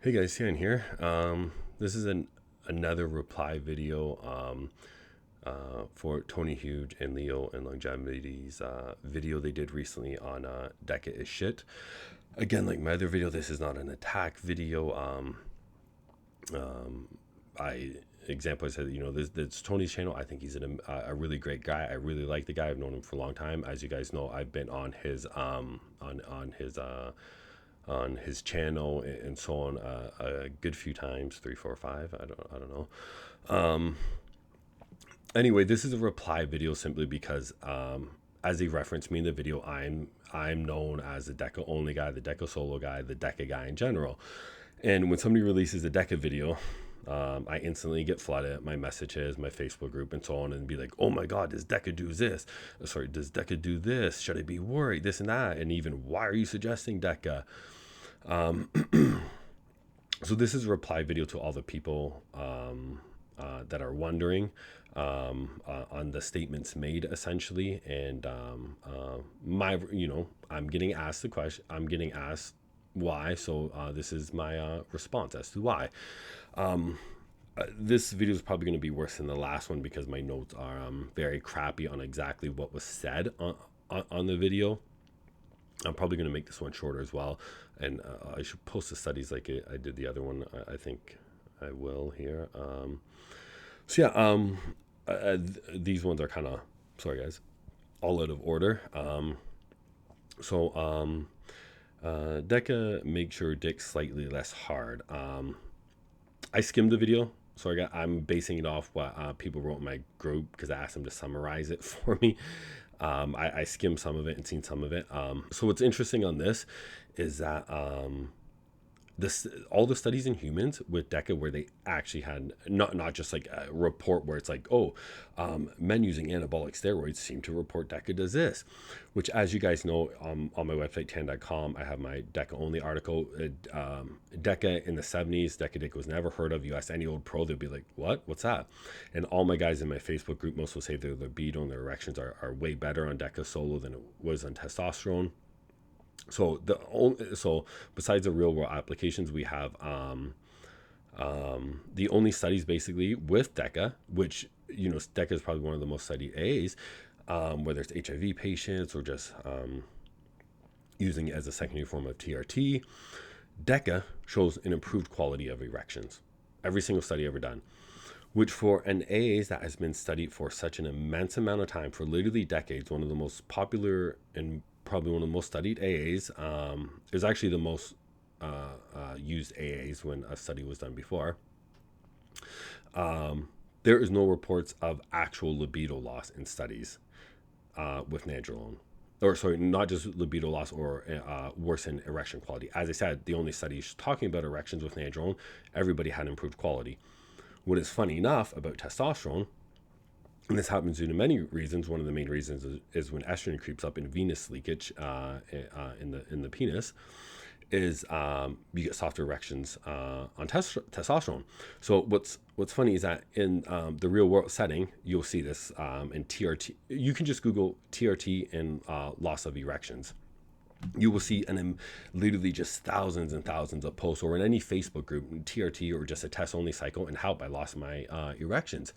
Hey guys, Sian here. This is another reply video for Tony Huge and Leo and Longevity's video they did recently on Deca is shit. Again, like my other video, this is not an attack video. I example I said, this Tony's channel. I think he's a really great guy. I really like the guy. I've known him for a long time. As you guys know, I've been on his on his channel and so on a good few times, 3 4 5, I don't know. Anyway, this is a reply video simply because as he referenced me in the video, I'm known as the Deca only guy, the Deca solo guy, the Deca guy in general. And when somebody releases a Deca video, I instantly get flooded, my messages, my Facebook group, and so on, and be like, "Oh my God, does Deca do this? Sorry, does Deca do this? Should I be worried? This and that, and even why are you suggesting Deca?" So this is a reply video to all the people that are wondering on the statements made, essentially, and I'm getting asked the question. I'm getting asked why. So this is my response as to why. This video is probably going to be worse than the last one because my notes are very crappy on exactly what was said on the video. I'm probably going to make this one shorter as well, and I should post the studies like I did the other one. I think I will here. So yeah, these ones are kind of, sorry guys, all out of order. Deca make sure dick slightly less hard. I skimmed the video. So I'm basing it off what people wrote in my group because I asked them to summarize it for me. I skimmed some of it and seen some of it. So what's interesting on this is that all the studies in humans with Deca where they actually had not just like a report where it's like, oh, men using anabolic steroids seem to report Deca does this, which, as you guys know, on my website tan.com, I have my Deca only article. Deca in the 70s, Deca was never heard of. You ask any old pro, they'd be like, what's that? And all my guys in my Facebook group, most will say their libido and their erections are way better on Deca solo than it was on testosterone. So besides the real world applications, we have the only studies basically with Deca, which Deca is probably one of the most studied A's, whether it's HIV patients or just using it as a secondary form of TRT. Deca shows an improved quality of erections. Every single study ever done, which for an AA that has been studied for such an immense amount of time, for literally decades, one of the most popular and probably one of the most studied AAs. Is actually the most used AAs when a study was done before. There is no reports of actual libido loss in studies with nandrolone. Or sorry, not just libido loss or worsened erection quality. As I said, the only studies talking about erections with nandrolone, everybody had improved quality. What is funny enough about testosterone, and this happens due to many reasons. One of the main reasons is when estrogen creeps up in venous leakage in the penis, is you get softer erections on testosterone. So what's funny is that in the real world setting, you'll see this in TRT. You can just Google TRT and loss of erections. You will see literally just thousands and thousands of posts, or in any Facebook group, TRT or just a test only cycle, and help I lost my erections.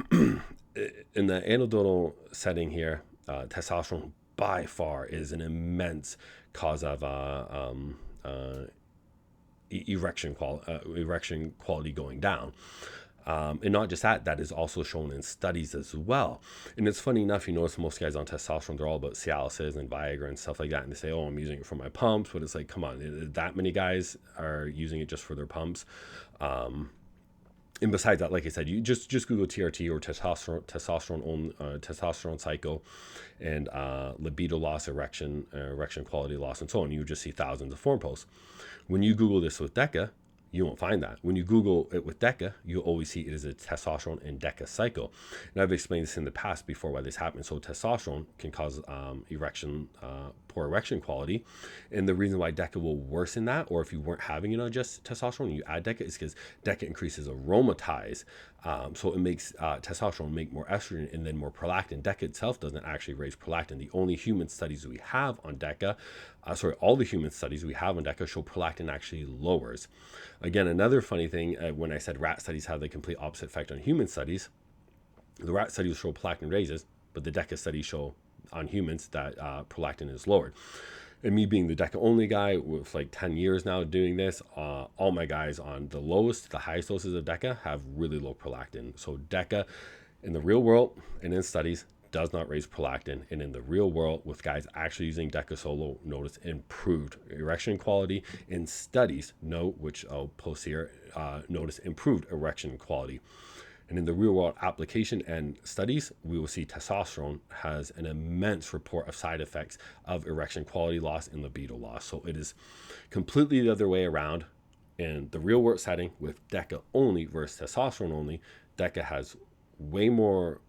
In the anecdotal setting here, testosterone by far is an immense cause of erection quality going down. And not just that is also shown in studies as well. And it's funny enough, you notice most guys on testosterone, they're all about Cialis and Viagra and stuff like that. And they say, oh, I'm using it for my pumps. But it's like, come on, that many guys are using it just for their pumps. And besides that, like I said, you just Google TRT or testosterone cycle and libido loss, erection quality loss, and so on. You just see thousands of forum posts. When you Google this with Deca, you won't find that. When you Google it with Deca, you always see it as a testosterone and Deca cycle. And I've explained this in the past before why this happens. So testosterone can cause poor erection quality. And the reason why Deca will worsen that, or if you weren't having just testosterone and you add Deca, is because Deca increases aromatase So it makes testosterone make more estrogen and then more prolactin. Deca itself doesn't actually raise prolactin. The only human studies we have on Deca, all the human studies we have on Deca show prolactin actually lowers. Again, another funny thing, when I said rat studies have the complete opposite effect on human studies, the rat studies show prolactin raises, but the Deca studies show on humans that prolactin is lowered. And me being the Deca only guy with like 10 years now doing this, all my guys on the lowest, the highest doses of Deca have really low prolactin. So Deca in the real world and in studies does not raise prolactin. And in the real world with guys actually using Deca solo, notice improved erection quality. In studies, note, which I'll post here, notice improved erection quality. And in the real world application and studies, we will see testosterone has an immense report of side effects of erection quality loss and libido loss. So it is completely the other way around. In the real world setting with Deca only versus testosterone only, Deca has way more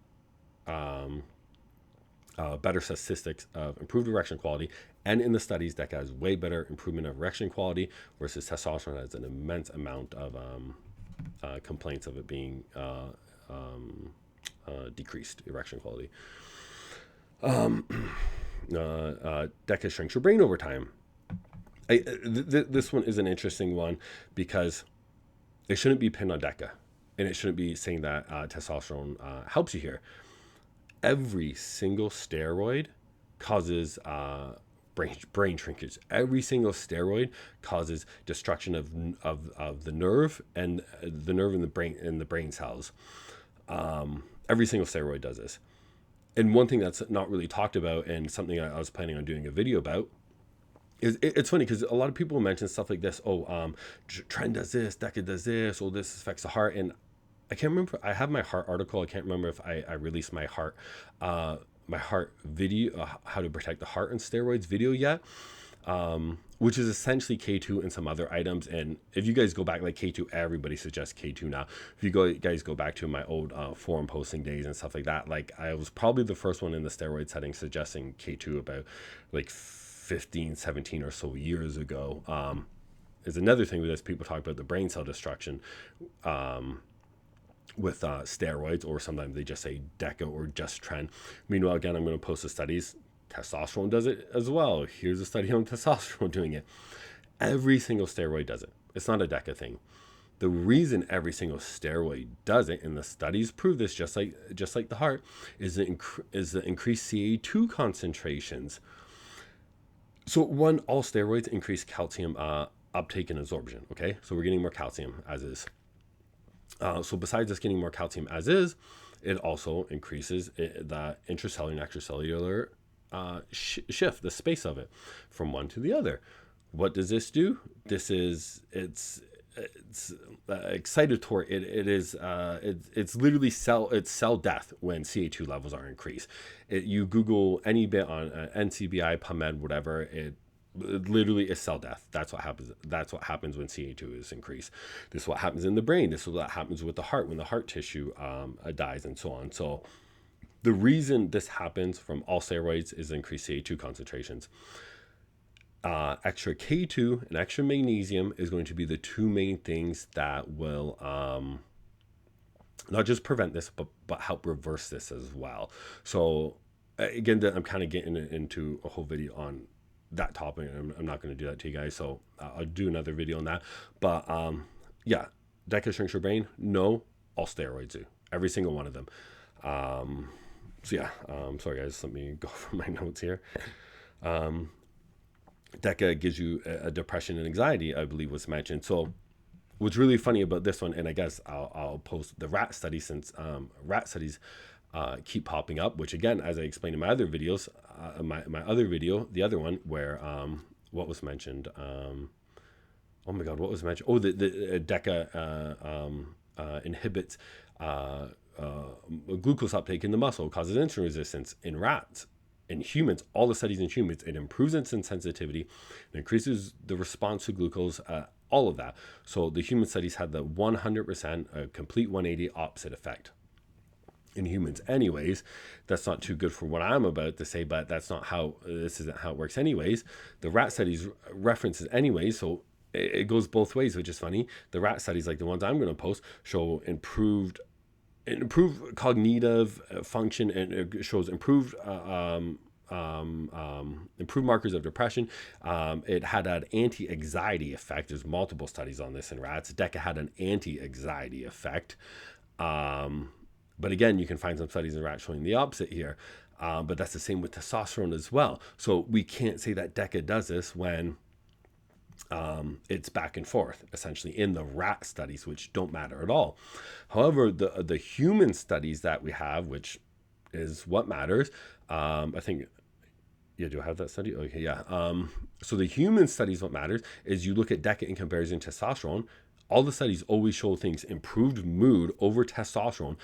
better statistics of improved erection quality. And in the studies, Deca has way better improvement of erection quality versus testosterone has an immense amount of complaints of it being decreased erection quality. Deca shrinks your brain over time. This one is an interesting one because it shouldn't be pinned on Deca, and it shouldn't be saying that testosterone helps you here. Every single steroid causes brain shrinkage. Every single steroid causes destruction of the nerve and the brain cells. Every single steroid does this. And one thing that's not really talked about, and something I was planning on doing a video about, is it's funny because a lot of people mention stuff like this. Trend does this, Deca does this, this affects the heart. And I can't remember. I have my heart article. I can't remember if I released my heart video, how to protect the heart and steroids video yet, which is essentially K2 and some other items. And if you guys go back, like K2, everybody suggests K2 now. If you guys go back to my old forum posting days and stuff like that, like I was probably the first one in the steroid setting suggesting K2 about like 15, 17 or so years ago. Is another thing with this, people talk about the brain cell destruction. With steroids, or sometimes they just say Deca or just trend. Meanwhile, again, I'm going to post the studies. Testosterone does it as well. Here's a study on testosterone doing it. Every single steroid does it. It's not a Deca thing. The reason every single steroid does it, and the studies prove this, just like the heart, is the increased CA2 concentrations. So one, all steroids increase calcium uptake and absorption. Okay, so we're getting more calcium as is. So besides us getting more calcium as is, it also increases the intracellular and extracellular shift, the space of it from one to the other. What does this do? It's excitatory. It's literally cell death when CA2 levels are increased. You Google any bit on NCBI, PubMed, whatever, it literally is cell death. That's what happens. That's what happens when CA2 is increased. This is what happens in the brain. This is what happens with the heart when the heart tissue dies, and so on. So the reason this happens from all steroids is increased CA2 concentrations. Extra K2 and extra magnesium is going to be the two main things that will not just prevent this, but help reverse this as well. So again, I'm kind of getting into a whole video on that topic. I'm not going to do that to you guys, so I'll do another video on that. But yeah, Deca shrinks your brain. No, all steroids do. Every single one of them. So yeah, sorry guys, let me go over my notes here. Deca gives you a depression and anxiety, I believe was mentioned. So what's really funny about this one, and I guess I'll post the rat study, since rat studies keep popping up, which again, as I explained in my other videos, my other video, the other one where what was mentioned, oh my god, what was mentioned? Oh, the Deca inhibits glucose uptake in the muscle, causes insulin resistance in rats. In humans, all the studies in humans, it improves insulin sensitivity, it increases the response to glucose, all of that. So the human studies had the 100% complete 180 opposite effect. In humans anyways, that's not too good for what I'm about to say, but this isn't how it works anyways. The rat studies references anyways, so it goes both ways, which is funny. The rat studies, like the ones I'm going to post, show improved improved cognitive function, and it shows improved markers of depression. It had an anti-anxiety effect. There's multiple studies on this in rats. Deca had an anti-anxiety effect. But again, you can find some studies in rats showing the opposite here. But that's the same with testosterone as well. So we can't say that Deca does this when it's back and forth, essentially, in the rat studies, which don't matter at all. However, the human studies that we have, which is what matters, I think. Yeah, do I have that study? Okay, yeah. So the human studies, what matters is you look at Deca in comparison to testosterone. All the studies always show things: improved mood over testosterone,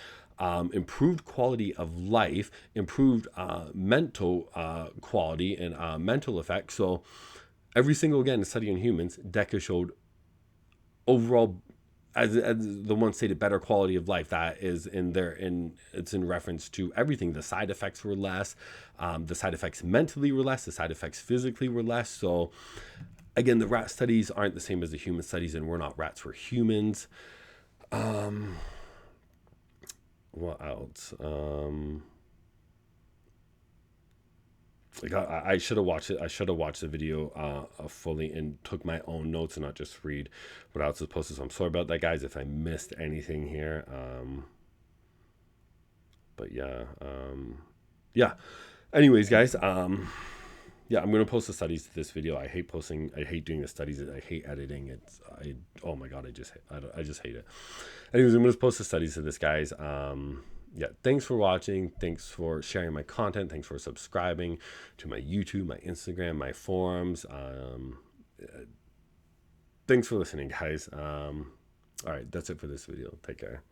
improved quality of life, improved mental quality and mental effects. So every single, again, study in humans, Deca showed overall, as the one stated, better quality of life. That is in there, in it's in reference to everything. The side effects were less, the side effects mentally were less, the side effects physically were less. So again, the rat studies aren't the same as the human studies, and we're not rats, we're humans. What else? Like I should have watched it. I should have watched the video fully and took my own notes and not just read what else is posted. So I'm sorry about that, guys, if I missed anything here. But yeah, yeah. Anyways, guys, yeah, I'm gonna post the studies to this video. I hate posting. I hate doing the studies. I hate editing. Oh my god, I just hate it. Anyways, I'm gonna post the studies to this, guys. Yeah, thanks for watching. Thanks for sharing my content. Thanks for subscribing to my YouTube, my Instagram, my forums. Thanks for listening, guys. All right, that's it for this video. Take care.